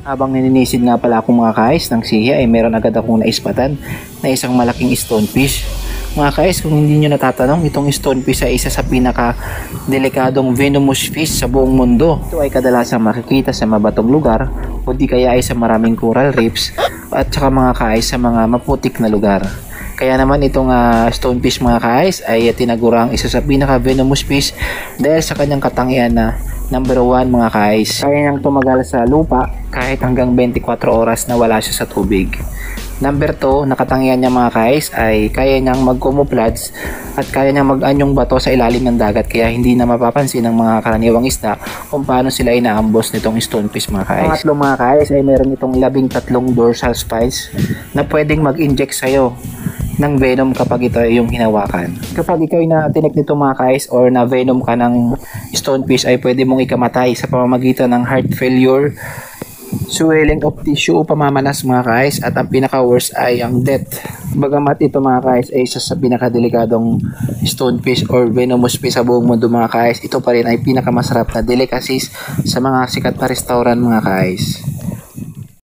Habang naninisid nga pala akong mga ka-ice ng siya ay meron agad akong naispatan na isang malaking stonefish. Mga ka-ice, kung hindi nyo natatanong, itong stonefish ay isa sa pinaka delikadong venomous fish sa buong mundo. Ito ay kadalasang makikita sa mabatong lugar o di kaya ay sa maraming coral reefs at saka mga ka-ice sa mga maputik na lugar. Kaya naman itong stonefish mga ka-ice ay tinagurang isa sa pinaka venomous fish dahil sa kanyang katangian na number 1 mga ka-ice. Kaya niyang tumagal sa lupa kahit hanggang 24 oras na wala siya sa tubig. Number 2, nakatangian niya mga ka-ice ay kaya niyang mag-camouflage at kaya niyang mag-anyong bato sa ilalim ng dagat kaya hindi na mapapansin ng mga karaniwang isda kung paano sila inaambos nitong stonefish mga ka-ice. Pangatlo mga ka-ice ay meron itong 13 dorsal spines na pwedeng mag-inject sa'yo ng venom kapag ito ay yung hinawakan. Kapag ikaw ay natinik nito mga ka-ice or na venom ka ng stonefish ay pwede mong ikamatay sa pamamagitan ng heart failure, swelling of tissue o pamamanas mga ka-ice at ang pinaka-worst ay ang death. Bagamat ito mga ka-ice ay isa sa pinakadelikadong stonefish or venomous fish sa buong mundo mga ka-ice, ito pa rin ay pinakamasarap na delicacies sa mga sikat na restaurant mga ka-ice.